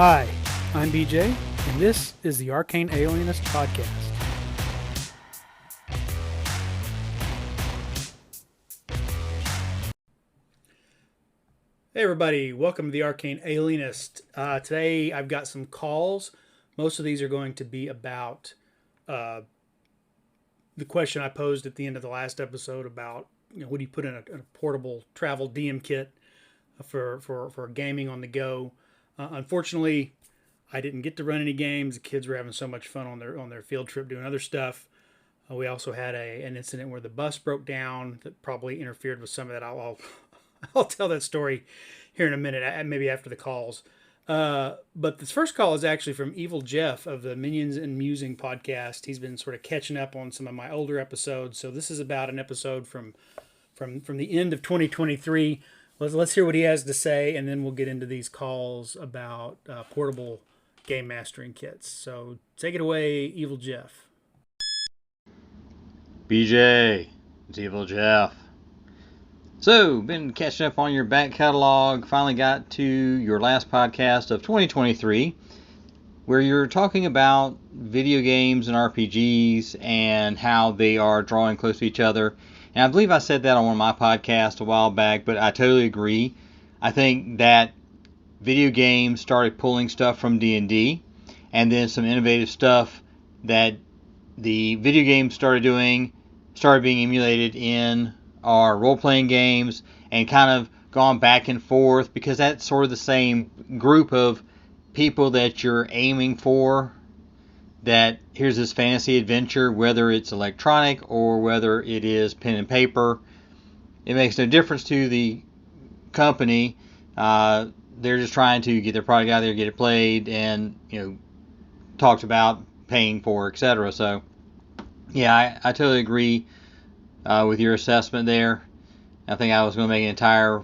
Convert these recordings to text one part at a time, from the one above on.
Hi, I'm BJ, and this is the Arcane Alienist Podcast. Hey everybody, welcome to the Arcane Alienist. Today I've got some calls. Most of these are going to be about the question I posed at the end of the last episode about, what do you put in a portable travel DM kit for gaming on the go. Unfortunately, I didn't get to run any games. The kids were having so much fun on their field trip doing other stuff. We also had an incident where the bus broke down that probably interfered with some of that. I'll tell that story here in a minute, maybe after the calls. But this first call is actually from Evil Jeff of the Minions and Musing podcast. He's been sort of catching up on some of my older episodes. So this is about an episode from the end of 2023. Let's hear what he has to say, and then we'll get into these calls about portable game mastering kits. So take it away, Evil Jeff. BJ, it's Evil Jeff. So, been catching up on your back catalog. Finally got to your last podcast of 2023, where you're talking about video games and RPGs and how they are drawing close to each other. And I believe I said that on one of my podcasts a while back, but I totally agree. I think that video games started pulling stuff from D&D, and then some innovative stuff that the video games started being emulated in our role-playing games, and kind of gone back and forth, because that's sort of the same group of people that you're aiming for. That here's this fantasy adventure, whether it's electronic or whether it is pen and paper. It makes no difference to the company. They're just trying to get their product out there, get it played, and talked about paying for, etc. So, yeah, I totally agree with your assessment there. I think I was going to make an entire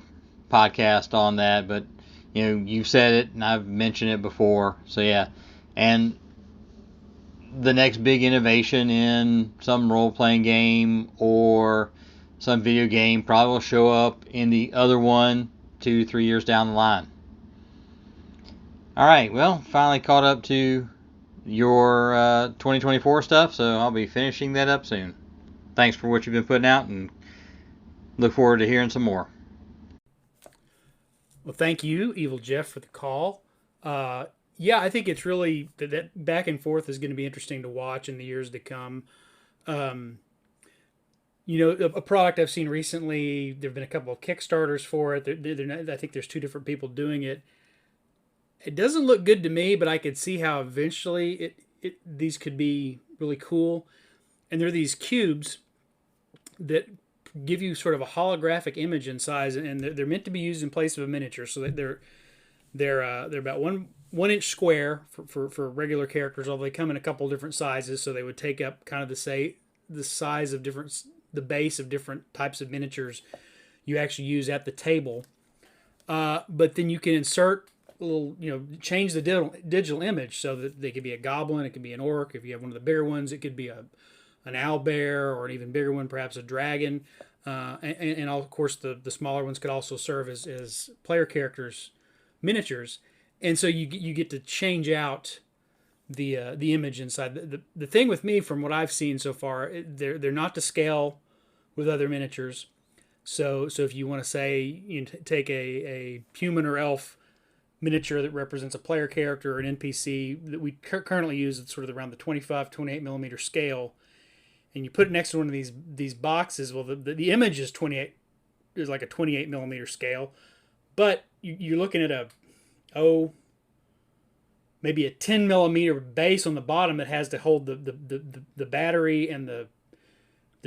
podcast on that, but you've said it and I've mentioned it before. So yeah, and the next big innovation in some role-playing game or some video game probably will show up in the other one 2-3 years down the line. All right, well, finally caught up to your 2024 stuff, so I'll be finishing that up soon. Thanks for what you've been putting out, and look forward to hearing some more. Well, thank you, Evil Jeff, for the call. Yeah, I think it's really that back and forth is going to be interesting to watch in the years to come. A product I've seen recently, there have been a couple of Kickstarters for it. I think there's two different people doing it. It doesn't look good to me, but I could see how eventually these could be really cool. And there are these cubes that give you sort of a holographic image in size, and they're meant to be used in place of a miniature. So that they're about 1 inch square for regular characters, although they come in a couple different sizes. So they would take up kind of the size of the base of different types of miniatures you actually use at the table. But then you can insert change the digital image so that they could be a goblin, it could be an orc. If you have one of the bigger ones, it could be an owlbear, or an even bigger one, perhaps a dragon. And of course, the smaller ones could also serve as player characters, miniatures. And so you get to change out the image inside. The thing with me, from what I've seen so far, they're not to scale with other miniatures. So if you want to say take a human or elf miniature that represents a player character or an NPC that we currently use at sort of around the 25-28 millimeter scale, and you put it next to one of these boxes, well, the image is like a 28 millimeter scale, but you're looking at maybe a 10 millimeter base on the bottom that has to hold the battery and the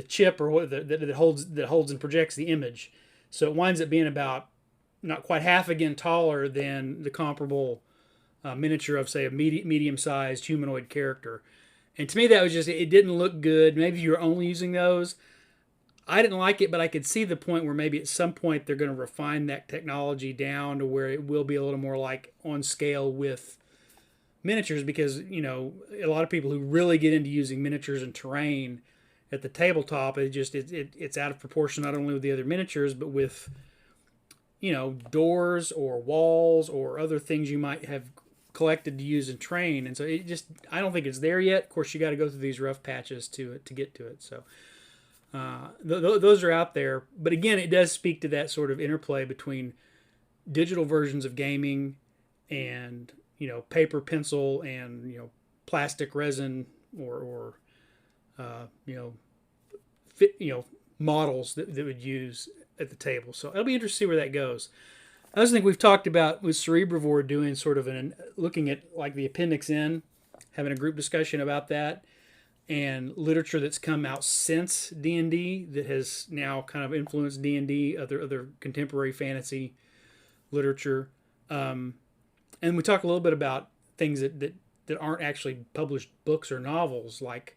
chip, or what that holds and projects the image. So it winds up being about not quite half again taller than the comparable miniature of, say, a medium-sized humanoid character. And to me, that was it didn't look good. Maybe you were only using those. I didn't like it, but I could see the point where maybe at some point they're going to refine that technology down to where it will be a little more like on scale with miniatures, because, a lot of people who really get into using miniatures and terrain at the tabletop, it's out of proportion, not only with the other miniatures, but with doors or walls or other things you might have collected to use and train. And so I don't think it's there yet. Of course, you got to go through these rough patches to get to it. So those are out there. But again, it does speak to that sort of interplay between digital versions of gaming and, paper, pencil, and, plastic, resin, or models that would use at the table. So it'll be interesting to see where that goes. I also think we've talked about with Cerebrevore doing sort of looking at like the Appendix N, having a group discussion about that, and literature that's come out since D&D that has now kind of influenced D&D, other contemporary fantasy literature. And we talk a little bit about things that aren't actually published books or novels, like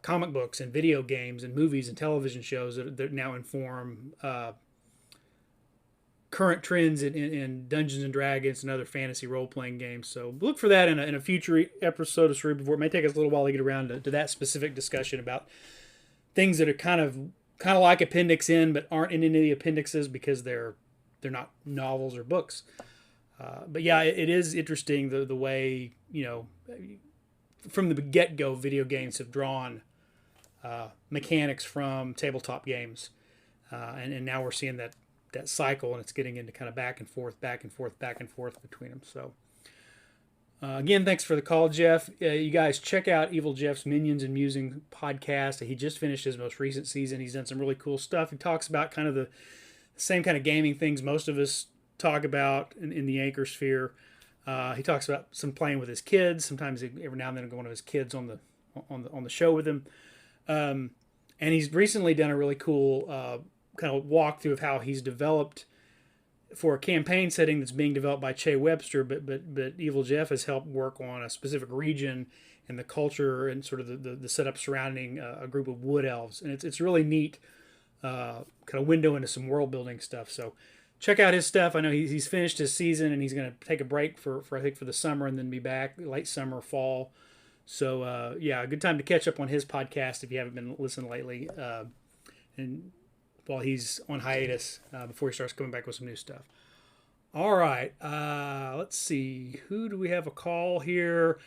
comic books and video games and movies and television shows that now inform current trends in Dungeons and Dragons and other fantasy role-playing games. So look for that in a future episode of Cerebrevore. It may take us a little while to get around to that specific discussion about things that are kind of like Appendix N, but aren't in any of the appendixes because they're not novels or books. But yeah, it is interesting the way, from the get-go, video games have drawn mechanics from tabletop games. And now we're seeing that cycle, and it's getting into kind of back and forth between them. So again, thanks for the call, Jeff. You guys check out Evil Jeff's Minions and Musings podcast. He just finished his most recent season. He's done some really cool stuff. He talks about kind of the same kind of gaming things most of us talk about in the Anchor sphere. He talks about some playing with his kids. Sometimes every now and then, one of his kids on the show with him. And he's recently done a really cool kind of walkthrough of how he's developed for a campaign setting that's being developed by Che Webster, but Evil Jeff has helped work on a specific region and the culture and sort of the setup surrounding a group of wood elves. And it's really neat, kind of window into some world building stuff. So check out his stuff. I know he's finished his season, and he's going to take a break for I think for the summer, and then be back late summer, fall. So yeah, a good time to catch up on his podcast if you haven't been listening lately. And while he's on hiatus, before he starts coming back with some new stuff. All right, let's see. Who do we have a call here?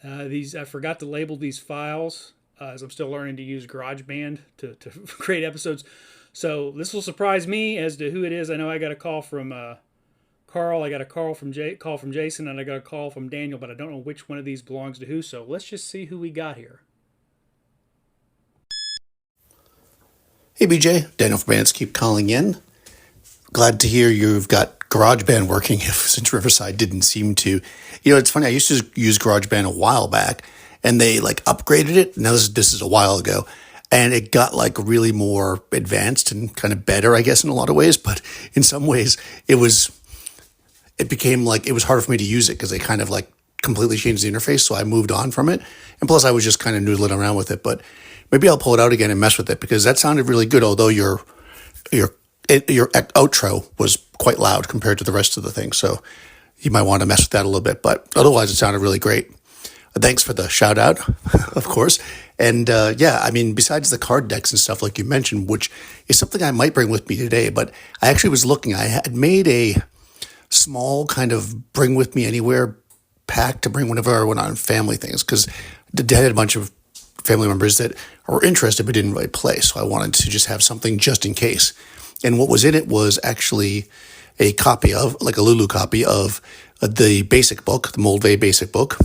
I forgot to label these files as I'm still learning to use GarageBand to create episodes. So this will surprise me as to who it is. I know I got a call from Carl, I got a call from Jason, and I got a call from Daniel, but I don't know which one of these belongs to who. So let's just see who we got here. Hey BJ, Daniel from Bandit, keep calling in. Glad to hear you've got GarageBand working since Riverside didn't seem to. It's funny, I used to use GarageBand a while back, and they upgraded it. Now this is a while ago, and it got really more advanced and kind of better, I guess, in a lot of ways. But in some ways, it became it was harder for me to use it because they kind of completely changed the interface. So I moved on from it, and plus I was just kind of noodling around with it. But maybe I'll pull it out again and mess with it because that sounded really good. Although your outro was quite loud compared to the rest of the thing, so you might want to mess with that a little bit. But otherwise, it sounded really great. Thanks for the shout out, of course. And besides the card decks and stuff like you mentioned, which is something I might bring with me today, but I actually was looking. I had made a small kind of bring with me anywhere pack to bring whenever I went on family things because I had a bunch of family members that were interested but didn't really play. So I wanted to just have something just in case. And what was in it was actually a copy of, a Lulu copy of the basic book, the Moldvay basic book,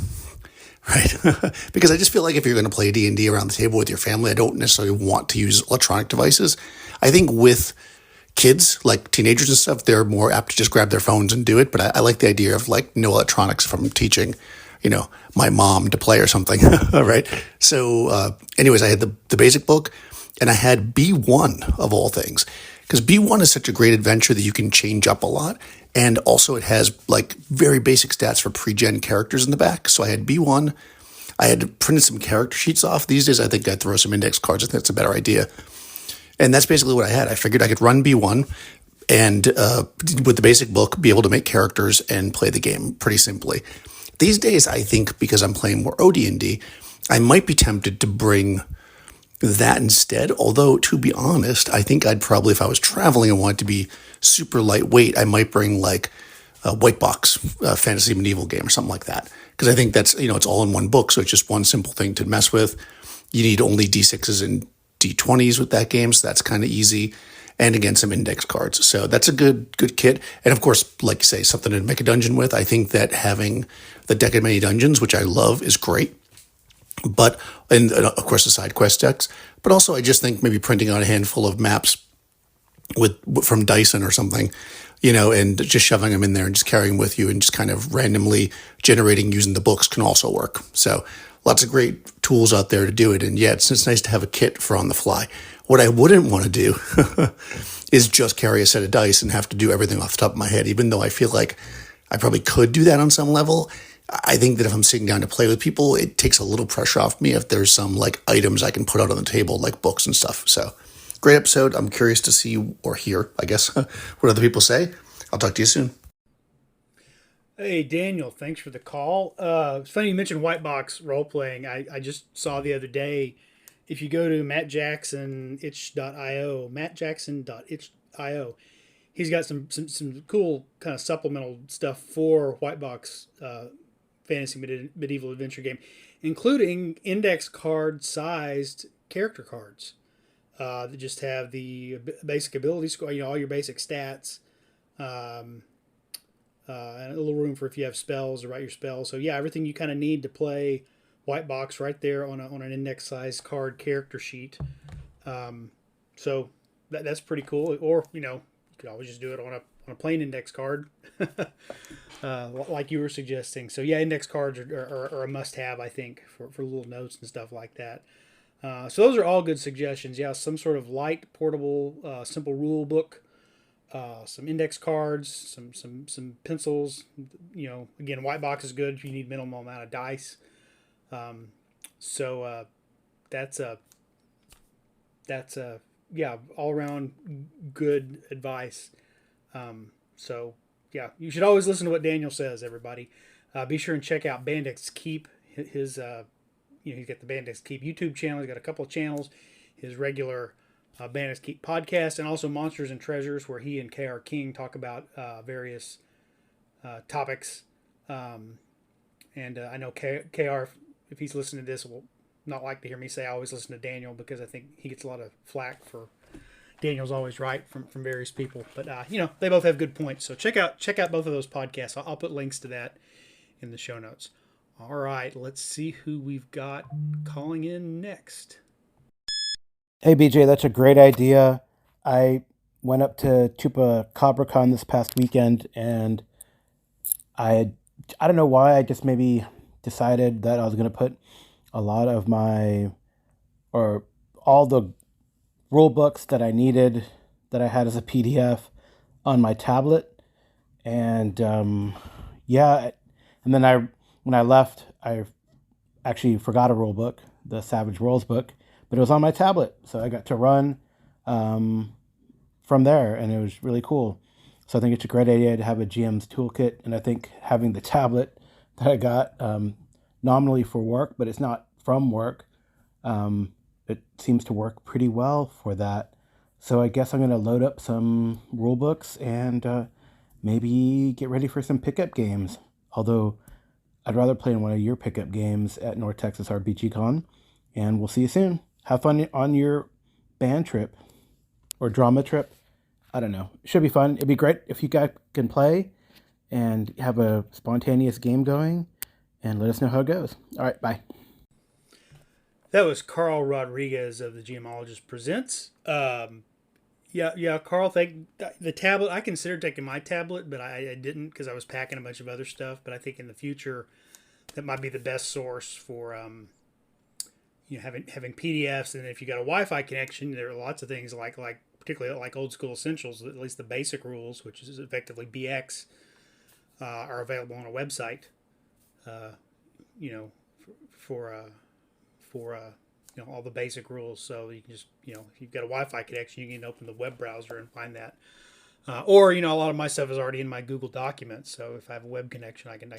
right? Because I just feel like if you're going to play D&D around the table with your family, I don't necessarily want to use electronic devices. I think with kids, like teenagers and stuff, they're more apt to just grab their phones and do it. But I like the idea of no electronics from teaching my mom to play or something, right? So anyways, I had the basic book, and I had B1 of all things, because B1 is such a great adventure that you can change up a lot, and also it has very basic stats for pre-gen characters in the back. So I had B1. I had printed some character sheets off. These days, I think I'd throw some index cards. I think that's a better idea. And that's basically what I had. I figured I could run B1 and with the basic book, be able to make characters and play the game pretty simply. These days, I think because I'm playing more OD&D, I might be tempted to bring that instead. Although, to be honest, I think I'd probably, if I was traveling and wanted to be super lightweight, I might bring white box fantasy medieval game or something like that. Because I think that's, it's all in one book. So it's just one simple thing to mess with. You need only D6s and D20s with that game. So that's kind of easy. And again, some index cards. So that's a good kit. And of course, like you say, something to make a dungeon with. I think that having the deck of many dungeons, which I love, is great. But, and of course, the side quest decks. But also, I just think maybe printing out a handful of maps from Dyson or something, and just shoving them in there and just carrying them with you and just kind of randomly generating using the books can also work. So lots of great tools out there to do it. And yeah, it's nice to have a kit for on the fly. What I wouldn't want to do is just carry a set of dice and have to do everything off the top of my head, even though I feel like I probably could do that on some level. I think that if I'm sitting down to play with people, it takes a little pressure off me if there's some like items I can put out on the table, like books and stuff. So great episode. I'm curious to see or hear, I guess, what other people say. I'll talk to you soon. Hey, Daniel, thanks for the call. It's funny you mentioned white box role playing. I just saw the other day, if you go to mattjackson.itch.io, he's got some cool kind of supplemental stuff for white box fantasy medieval adventure game, including index card sized character cards that just have the basic ability score, all your basic stats, and a little room for if you have spells or write your spells. So yeah, everything you kind of need to play white box right there on an index size card character sheet. So that's pretty cool. Or you could always just do it on a plain index card, like you were suggesting. So yeah, index cards are a must have, I think, for little notes and stuff like that. So those are all good suggestions. Yeah, some sort of light, portable, simple rule book, some index cards, some pencils. Again, white box is good if you need minimal amount of dice. So that's all around good advice. So yeah, you should always listen to what Daniel says, everybody. Be sure and check out Bandit's Keep. He's got the Bandit's Keep YouTube channel. He's got a couple of channels. His regular Bandit's Keep podcast, and also Monsters and Treasures, where he and K.R. King talk about various topics. And I know K.R., if he's listening to this, will not like to hear me say I always listen to Daniel, because I think he gets a lot of flack for Daniel's always right from various people. But they both have good points. So check out both of those podcasts. I'll put links to that in the show notes. All right, let's see who we've got calling in next. Hey BJ, that's a great idea. I went up to CupaCabraCon this past weekend, and I don't know why, I just maybe decided that I was going to put a lot of all the rule books that I needed, that I had as a PDF, on my tablet. And and then when I left, I actually forgot a rule book, the Savage Worlds book, but it was on my tablet. So I got to run from there, and it was really cool. So I think it's a great idea to have a GM's toolkit, and I think having the tablet that I got nominally for work, but it's not from work, it seems to work pretty well for that. So I guess I'm going to load up some rule books and maybe get ready for some pickup games. Although I'd rather play in one of your pickup games at North Texas RPG Con. And we'll see you soon. Have fun on your band trip or drama trip. I don't know. It should be fun. It'd be great if you guys can play and have a spontaneous game going, and let us know how it goes. All right, bye. That was Karl Rodriguez of the GMologist Presents. Yeah, Karl, the tablet. I considered taking my tablet, but I didn't, because I was packing a bunch of other stuff. But I think in the future, that might be the best source for having PDFs. And if you got a Wi-Fi connection, there are lots of things like particularly like Old School Essentials, at least the basic rules, which is effectively BX, are available on a website. For all the basic rules. So you can just, if you've got a Wi-Fi connection, you can open the web browser and find that. Or a lot of my stuff is already in my Google Documents. So if I have a web connection, I can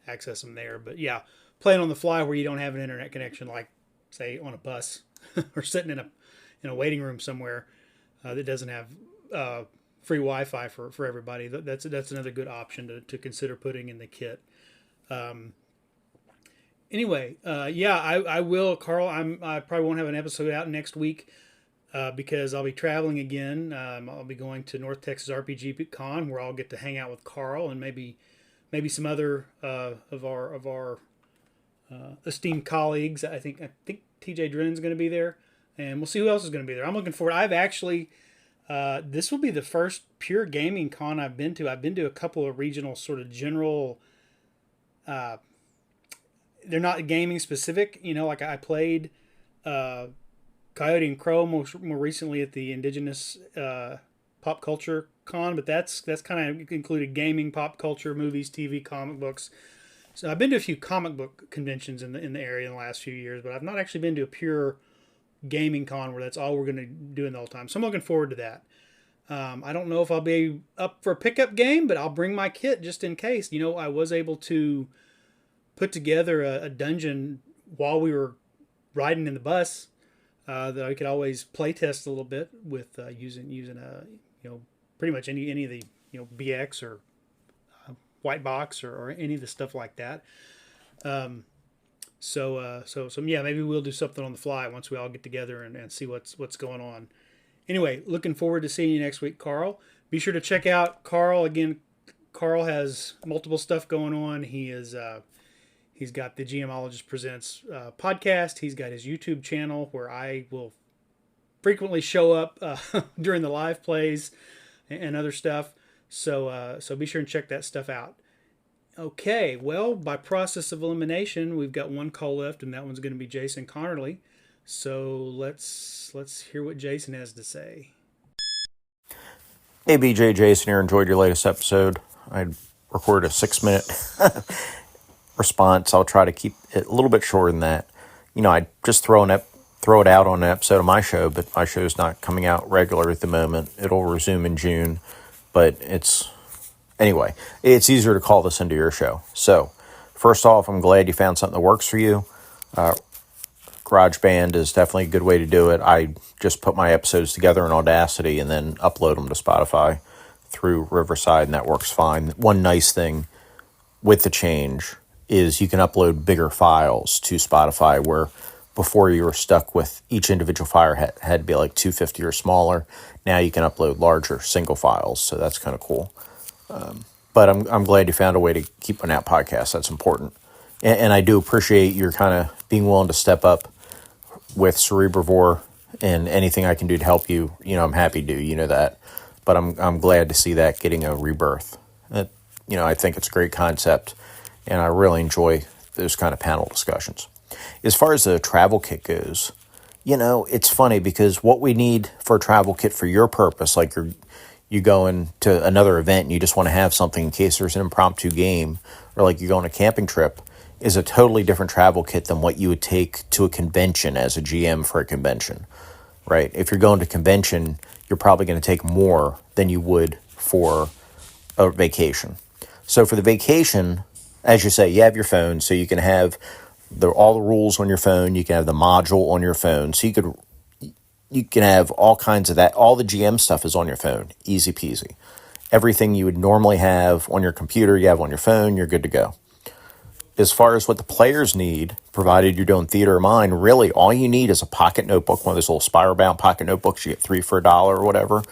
access them there. But yeah, playing on the fly where you don't have an internet connection, like say on a bus or sitting in a waiting room somewhere that doesn't have free Wi-Fi for everybody. That's another good option to consider putting in the kit. Anyway, yeah, I will, Carl. I probably won't have an episode out next week because I'll be traveling again. I'll be going to North Texas RPG Con, where I'll get to hang out with Carl and maybe some other of our esteemed colleagues. I think TJ Drennan's going to be there, and we'll see who else is going to be there. I'm looking forward. I've actually this will be the first pure gaming con I've been to. I've been to a couple of regional sort of general. They're not gaming specific, like I played Coyote and Crow more recently at the Indigenous Pop Culture Con, but that's kind of included gaming, pop culture, movies, TV, comic books. So I've been to a few comic book conventions in the area in the last few years, but I've not actually been to a pure gaming con where that's all we're going to do in the whole time. So I'm looking forward to that. I don't know if I'll be up for a pickup game, but I'll bring my kit just in case. I was able to put together a dungeon while we were riding in the bus that I could always play test a little bit with using pretty much any of the BX or white box or any of the stuff like that. So yeah, maybe we'll do something on the fly once we all get together and see what's going on. Anyway, looking forward to seeing you next week, Carl. Be sure to check out Carl again. Carl has multiple stuff going on. He's got the GMologist Presents podcast. He's got his YouTube channel where I will frequently show up during the live plays and other stuff. So be sure and check that stuff out. Okay, well, by process of elimination, we've got one call left, and that one's going to be Jason Connerly. So let's hear what Jason has to say. Hey, BJ, Jason here. Enjoyed your latest episode. I recorded a 6-minute response. I'll try to keep it a little bit shorter than that. I just throw it out on an episode of my show, but my show's not coming out regular at the moment. It'll resume in June, but it's easier to call this into your show. So, first off, I'm glad you found something that works for you. GarageBand is definitely a good way to do it. I just put my episodes together in Audacity and then upload them to Spotify through Riverside, and that works fine. One nice thing with the change is you can upload bigger files to Spotify, where before you were stuck with each individual file had to be like 250 or smaller. Now you can upload larger single files, so that's kind of cool. But I'm glad you found a way to keep putting out podcasts. That's important. And I do appreciate your kind of being willing to step up with Cerebrevore, and anything I can do to help you, I'm happy to do, that. But I'm glad to see that getting a rebirth. I think it's a great concept, and I really enjoy those kind of panel discussions. As far as the travel kit goes, it's funny because what we need for a travel kit for your purpose, like you going to another event and you just want to have something in case there's an impromptu game, or like you go on a camping trip, is a totally different travel kit than what you would take to a convention as a GM for a convention, right? If you're going to convention, you're probably going to take more than you would for a vacation. So for the vacation, as you say, you have your phone, so you can have all the rules on your phone. You can have the module on your phone. So you can have all kinds of that. All the GM stuff is on your phone. Easy peasy. Everything you would normally have on your computer, you have on your phone. You're good to go. As far as what the players need, provided you're doing theater of mind, really all you need is a pocket notebook, one of those little spiral-bound pocket notebooks. You get 3 for $1 or whatever.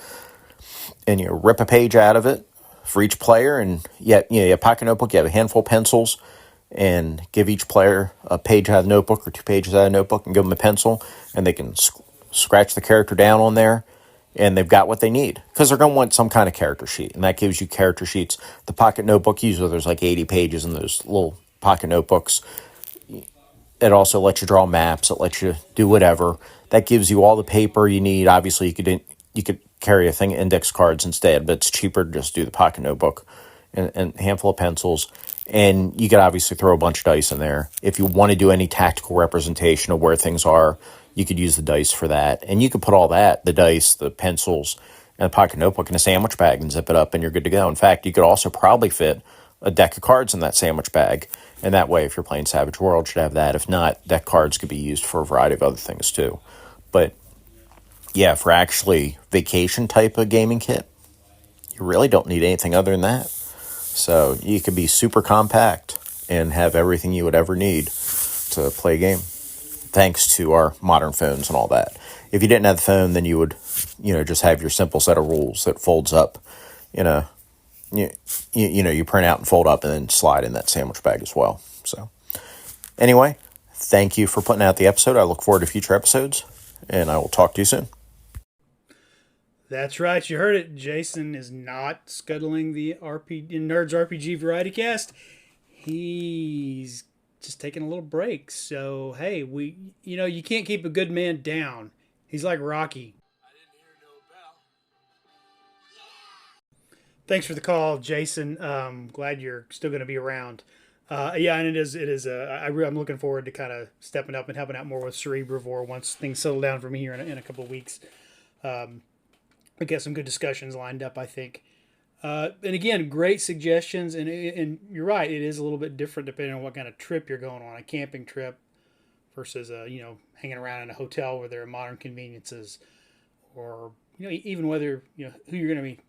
And you rip a page out of it for each player, and you have a pocket notebook, you have a handful of pencils, and give each player a page out of the notebook or 2 pages out of the notebook, and give them a pencil, and they can scratch the character down on there, and they've got what they need. Because they're going to want some kind of character sheet, and that gives you character sheets. The pocket notebook, usually there's like 80 pages in those little pocket notebooks. It also lets you draw maps, it lets you do whatever. That gives you all the paper you need. Obviously, you could carry a thing of index cards instead, but it's cheaper to just do the pocket notebook and a handful of pencils. And you could obviously throw a bunch of dice in there. If you want to do any tactical representation of where things are, you could use the dice for that. And you could put all that, the dice, the pencils, and a pocket notebook in a sandwich bag and zip it up, and you're good to go. In fact, you could also probably fit a deck of cards in that sandwich bag. And that way, if you're playing Savage World, you should have that. If not, deck cards could be used for a variety of other things too. But yeah, for actually vacation type of gaming kit, you really don't need anything other than that. So you could be super compact and have everything you would ever need to play a game, thanks to our modern phones and all that. If you didn't have the phone, then you would, just have your simple set of rules that folds up, you print out and fold up and then slide in that sandwich bag as well. So anyway, thank you for putting out the episode. I look forward to future episodes, and I will talk to you soon. That's right. You heard it. Jason is not scuttling the Nerds RPG Variety Cast. He's just taking a little break. So, hey, you can't keep a good man down. He's like Rocky. I didn't hear no bell. Thanks for the call, Jason. Glad you're still going to be around. Yeah, and it is. I'm looking forward to kind of stepping up and helping out more with Cerebrevore once things settle down for me here in a couple of weeks. We got some good discussions lined up, I think. And again, great suggestions. And you're right, it is a little bit different depending on what kind of trip you're going on. A camping trip versus hanging around in a hotel where there are modern conveniences, or even whether who you're going to be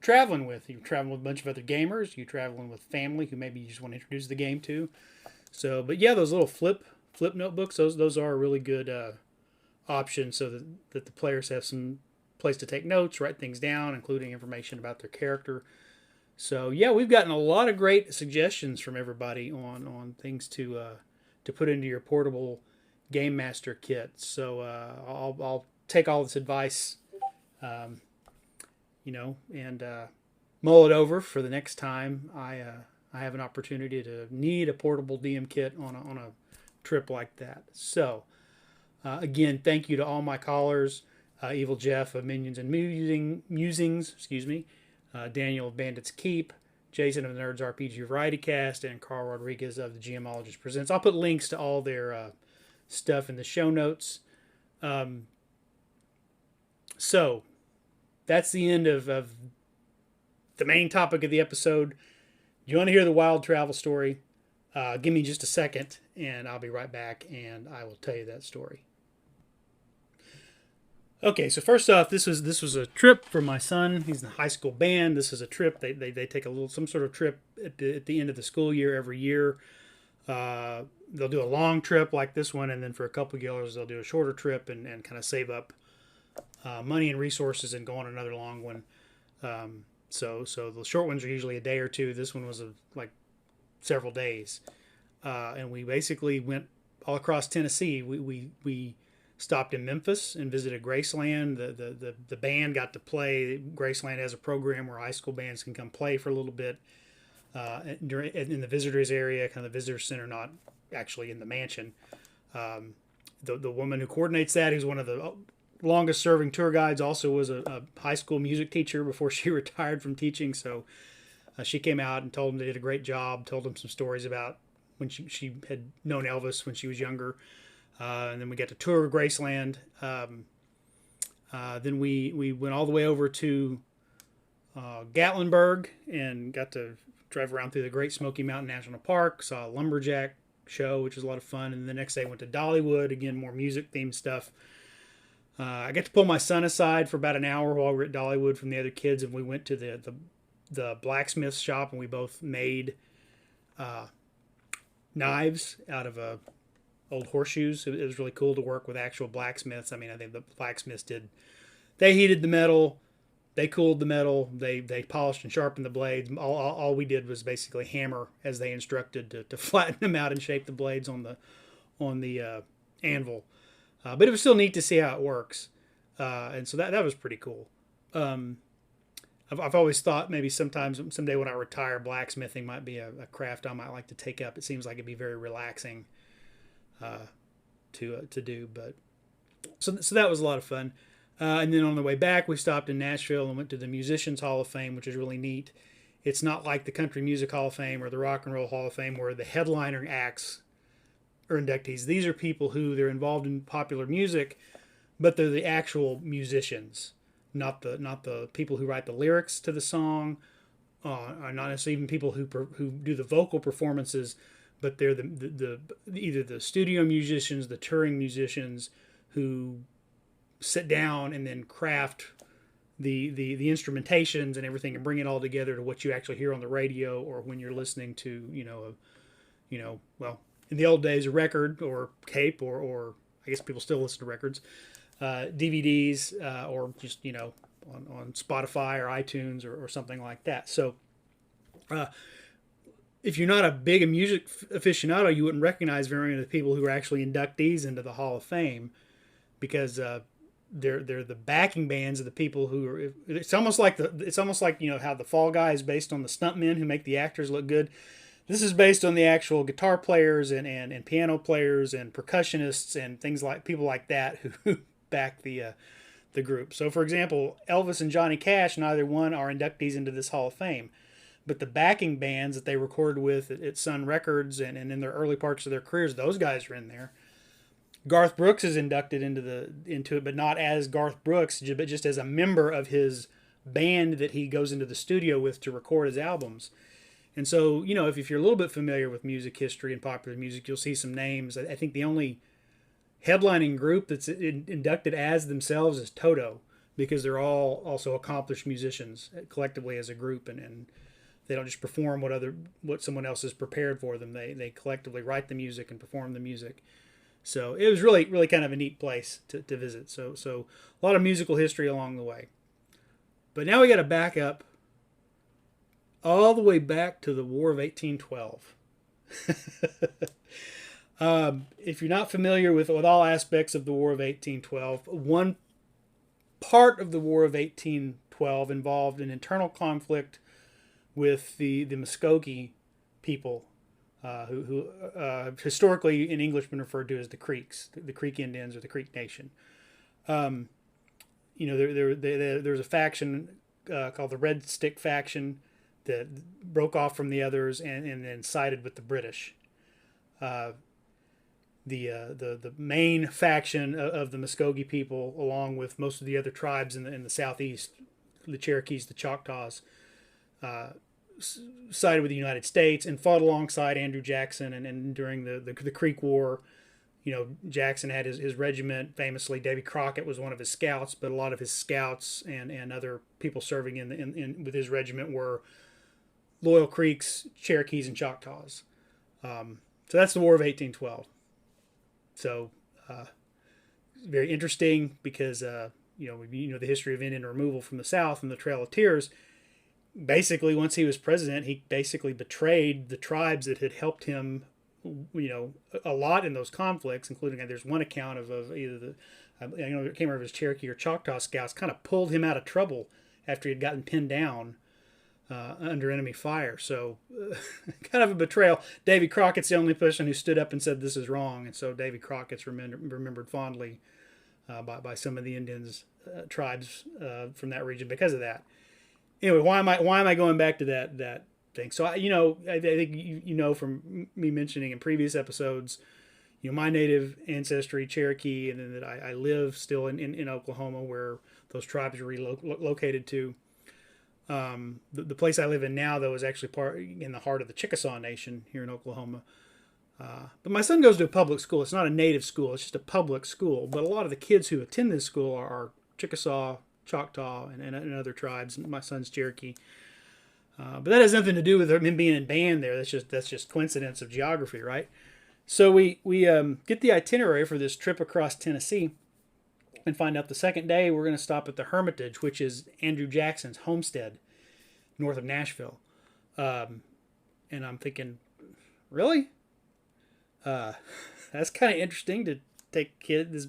traveling with. You're traveling with a bunch of other gamers. You're traveling with family who maybe you just want to introduce the game to. So, but yeah, those little flip notebooks. Those are a really good option, so that the players have some place to take notes, write things down, including information about their character. So yeah, we've gotten a lot of great suggestions from everybody on things to put into your portable Game Master kit. So I'll take all this advice, and mull it over for the next time I have an opportunity to need a portable DM kit on a trip like that. So again, thank you to all my callers. Evil Jeff of Minions and Musings, Daniel of Bandit's Keep, Jason of the Nerds RPG Variety Cast, and Karl Rodriguez of the GMologist Presents. I'll put links to all their stuff in the show notes. So that's the end of the main topic of the episode. You want to hear the wild travel story? Give me just a second, and I'll be right back, and I will tell you that story. Okay, so first off, this was a trip for my son. He's in the high school band. This is a trip. They take some sort of trip at the end of the school year every year. They'll do a long trip like this one, and then for a couple of years they'll do a shorter trip and kind of save up money and resources and go on another long one. So the short ones are usually a day or two. This one was like several days, and we basically went all across Tennessee. We stopped in Memphis and visited Graceland. The band got to play. Graceland has a program where high school bands can come play for a little bit in the visitors area, kind of the visitor center, not actually in the mansion. The woman who coordinates that, who's one of the longest serving tour guides, also was a high school music teacher before she retired from teaching. So she came out and told them they did a great job, told them some stories about when she had known Elvis when she was younger. And then we got to tour Graceland. Then we went all the way over to Gatlinburg and got to drive around through the Great Smoky Mountain National Park, saw a lumberjack show, which was a lot of fun. And the next day went to Dollywood, again, more music-themed stuff. I got to pull my son aside for about an hour while we were at Dollywood from the other kids, and we went to the blacksmith shop, and we both made knives out of old horseshoes. It was really cool to work with actual blacksmiths. I mean, I think the blacksmiths they heated the metal, they cooled the metal, they polished and sharpened the blades. All we did was basically hammer as they instructed to flatten them out and shape the blades on the anvil. But it was still neat to see how it works. And so that was pretty cool. I've always thought maybe someday when I retire, blacksmithing might be a craft I might like to take up. It seems like it'd be very relaxing to do. But so that was a lot of fun. And then on the way back, we stopped in Nashville and went to the Musicians Hall of Fame, which is really neat. It's not like the Country Music Hall of Fame or the Rock and Roll Hall of Fame where the headliner acts are inductees. These are people who they're involved in popular music, but they're the actual musicians, not the people who write the lyrics to the song, or not necessarily even people who do the vocal performances, but they're the either the studio musicians, the touring musicians who sit down and then craft the instrumentations and everything, and bring it all together to what you actually hear on the radio, or when you're listening to, well, in the old days, a record or tape, or I guess people still listen to records, DVDs, or just, on Spotify or iTunes, or something like that. So if you're not a big music aficionado, you wouldn't recognize very many of the people who are actually inductees into the Hall of Fame, because they're the backing bands of the people who are. It's almost like how the Fall Guy is based on the stuntmen who make the actors look good. This is based on the actual guitar players and piano players and percussionists and things like people like that who back the group. So, for example, Elvis and Johnny Cash, neither one are inductees into this Hall of Fame, but the backing bands that they recorded with at Sun Records and in their early parts of their careers, those guys are in there. Garth Brooks is inducted into it, but not as Garth Brooks, but just as a member of his band that he goes into the studio with to record his albums. And so, if you're a little bit familiar with music history and popular music, you'll see some names. I think the only headlining group that's inducted as themselves is Toto, because they're all also accomplished musicians collectively as a group, and they don't just perform what someone else has prepared for them. They collectively write the music and perform the music. So it was really, really kind of a neat place to visit. So a lot of musical history along the way. But now we got to back up all the way back to the War of 1812. If you're not familiar with all aspects of the War of 1812, one part of the War of 1812 involved an internal conflict with the Muskogee people, who historically in English been referred to as the Creeks, the Creek Indians, or the Creek Nation. There's a faction called the Red Stick faction that broke off from the others and then sided with the British. The main faction of the Muskogee people, along with most of the other tribes in the southeast, the Cherokees, the Choctaws, sided with the United States and fought alongside Andrew Jackson. And during the Creek War, Jackson had his regiment. Famously, Davy Crockett was one of his scouts, but a lot of his scouts and other people serving with his regiment were loyal Creeks, Cherokees, and Choctaws. So that's the War of 1812. So very interesting, because the history of Indian removal from the South and the Trail of Tears. Basically, once he was president, he basically betrayed the tribes that had helped him, a lot in those conflicts, including there's one account of either I can't remember if it was Cherokee or Choctaw scouts, kind of pulled him out of trouble after he had gotten pinned down under enemy fire. So kind of a betrayal. Davy Crockett's the only person who stood up and said this is wrong, and so Davy Crockett's remembered fondly by some of the Indians, tribes from that region because of that. Anyway, why am I going back to that thing? So I think from me mentioning in previous episodes, my native ancestry, Cherokee, and then that I live still in Oklahoma, where those tribes are relocated to. The place I live in now, though, is actually part in the heart of the Chickasaw Nation here in Oklahoma. But my son goes to a public school. It's not a native school. It's just a public school. But a lot of the kids who attend this school are Chickasaw, Choctaw, and other tribes. My son's Cherokee. But that has nothing to do with him being in band there. That's just coincidence of geography, right? So we get the itinerary for this trip across Tennessee and find out the second day we're going to stop at the Hermitage, which is Andrew Jackson's homestead north of Nashville. And I'm thinking, really? That's kind of interesting to take kids.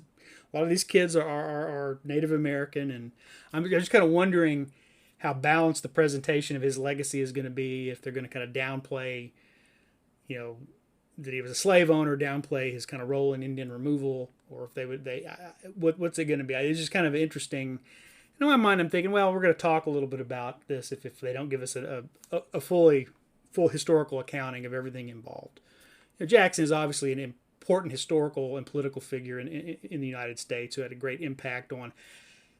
A lot of these kids are Native American, and I'm just kind of wondering how balanced the presentation of his legacy is going to be, if they're going to kind of downplay, that he was a slave owner, downplay his kind of role in Indian removal, or if what's it going to be? It's just kind of interesting. In my mind, I'm thinking, well, we're going to talk a little bit about this if they don't give us a full historical accounting of everything involved. Jackson is obviously an important historical and political figure in the United States who had a great impact on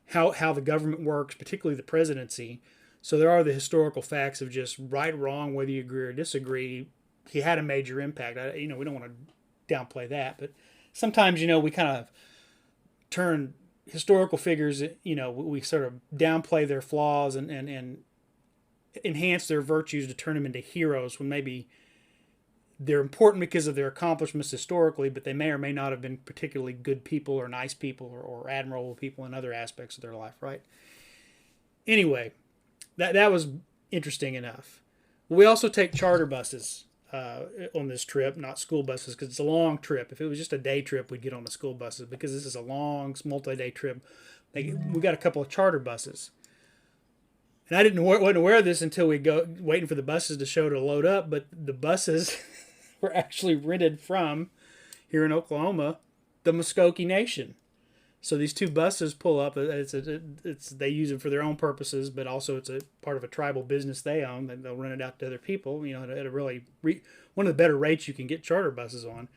how the government works, particularly the presidency. So there are the historical facts of just right, wrong, whether you agree or disagree. He had a major impact. We don't want to downplay that, but sometimes we kind of turn historical figures, we sort of downplay their flaws and enhance their virtues to turn them into heroes when maybe they're important because of their accomplishments historically, but they may or may not have been particularly good people or nice people or admirable people in other aspects of their life, right? Anyway, that was interesting enough. We also take charter buses on this trip, not school buses, because it's a long trip. If it was just a day trip, we'd get on the school buses. Because this is a long, multi-day trip, we got a couple of charter buses. And I wasn't aware of this until we go waiting for the buses to load up. But the buses were actually rented from, here in Oklahoma, the Muskogee Nation. So these two buses pull up. They use it for their own purposes, but also it's a part of a tribal business they own. They'll rent it out to other people. At a really one of the better rates you can get charter buses on.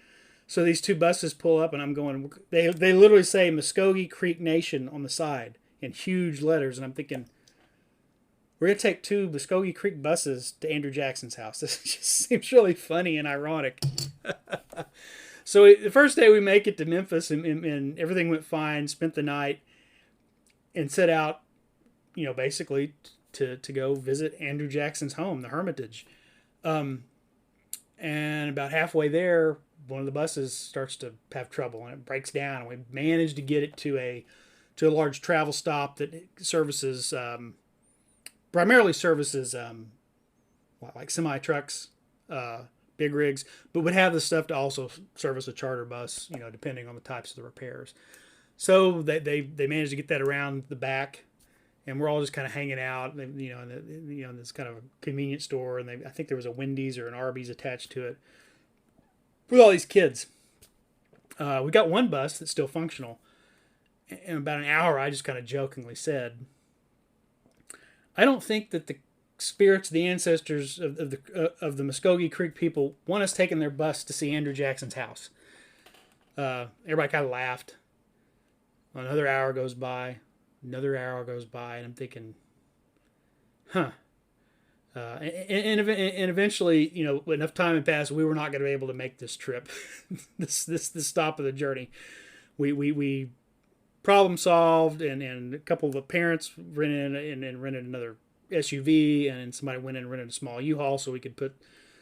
So these two buses pull up, and I'm going. They literally say Muskogee Creek Nation on the side in huge letters, and I'm thinking, we're gonna take two Muskogee Creek buses to Andrew Jackson's house. This just seems really funny and ironic. So the first day we make it to Memphis, and everything went fine. Spent the night and set out, basically to go visit Andrew Jackson's home, the Hermitage. And about halfway there, one of the buses starts to have trouble, and it breaks down. And we managed to get it to a large travel stop that services, primarily services, like semi trucks. Big rigs, but would have the stuff to also service a charter bus, depending on the types of the repairs. So they managed to get that around the back, and we're all just kind of hanging out, in this kind of a convenience store, and I think there was a Wendy's or an Arby's attached to it with all these kids. We got one bus that's still functional. In about an hour, I just kind of jokingly said, I don't think that the spirits, the ancestors of the Muskogee Creek people want us taking their bus to see Andrew Jackson's house. Everybody kind of laughed. Another hour goes by, and I'm thinking, huh. And eventually, enough time had passed, we were not going to be able to make this trip, this stop of the journey. We problem solved, and a couple of the parents rented another SUV, and somebody went in and rented a small U-Haul so we could put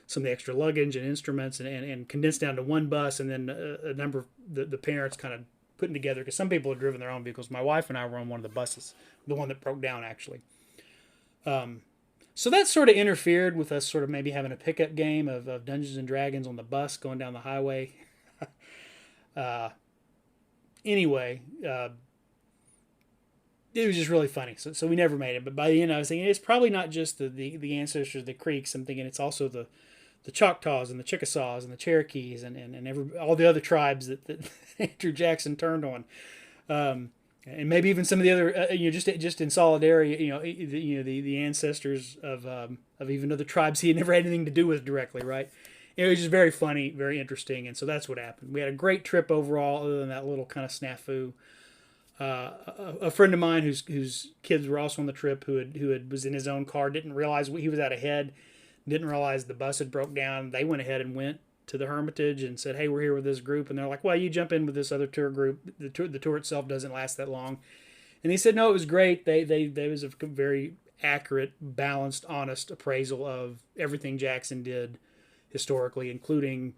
some of the extra luggage and instruments and condense down to one bus, and then a number of the parents kind of putting together, because some people had driven their own vehicles. My wife and I were on one of the buses, the one that broke down actually. So that sort of interfered with us sort of maybe having a pickup game of Dungeons and Dragons on the bus going down the highway. Anyway, it was just really funny. So we never made it. But by the end, I was thinking it's probably not just the ancestors of the Creeks. I'm thinking it's also the Choctaws and the Chickasaws and the Cherokees and all the other tribes that Andrew Jackson turned on. And maybe even some of the other, just in solidarity, the ancestors of even other tribes he had never had anything to do with directly, right? It was just very funny, very interesting, and so that's what happened. We had a great trip overall, other than that little kind of snafu. A friend of mine whose kids were also on the trip, who was in his own car, didn't realize he was out ahead, didn't realize the bus had broke down. They went ahead and went to the Hermitage and said, "Hey, we're here with this group," and they're like, "Well, you jump in with this other tour group. The tour itself doesn't last that long." And he said, "No, it was great. They was a very accurate, balanced, honest appraisal of everything Jackson did historically, including,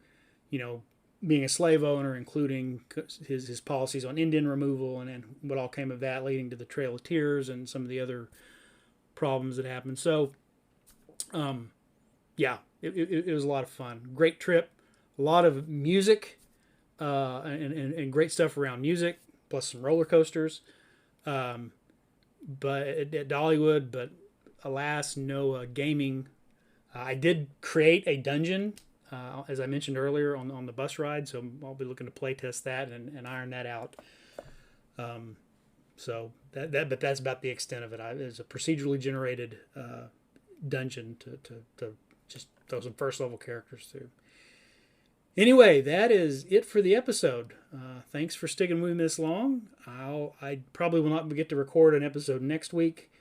being a slave owner, including his policies on Indian removal and what all came of that, leading to the Trail of Tears and some of the other problems that happened." So, yeah, it was a lot of fun. Great trip. A lot of music and great stuff around music, plus some roller coasters. But at Dollywood, but alas, no gaming. I did create a dungeon, as I mentioned earlier, on the bus ride, so I'll be looking to play test that and iron that out. So but that's about the extent of it. It's a procedurally generated dungeon to just throw some first level characters through. Anyway, that is it for the episode. Thanks for sticking with me this long. I probably will not get to record an episode next week.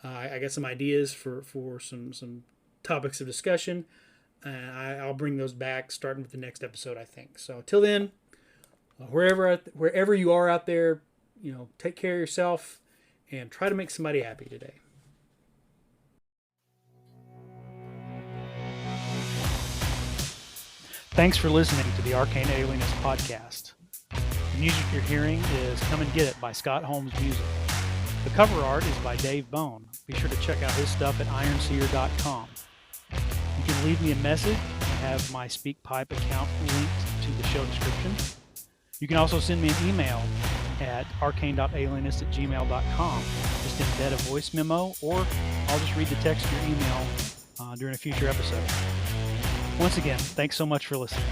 I got some ideas for some topics of discussion, and I'll bring those back starting with the next episode, I think. So till then, wherever you are out there, take care of yourself and try to make somebody happy today. Thanks for listening to the Arcane Alienist podcast. The music you're hearing is Come and Get It by Scott Holmes Music. The cover art is by Dave Bone. Be sure to check out his stuff at ironseer.com. You can leave me a message. I have my SpeakPipe account linked to the show description. You can also send me an email at arcane.alienist@gmail.com. Just embed a voice memo, or I'll just read the text of your email during a future episode. Once again, thanks so much for listening.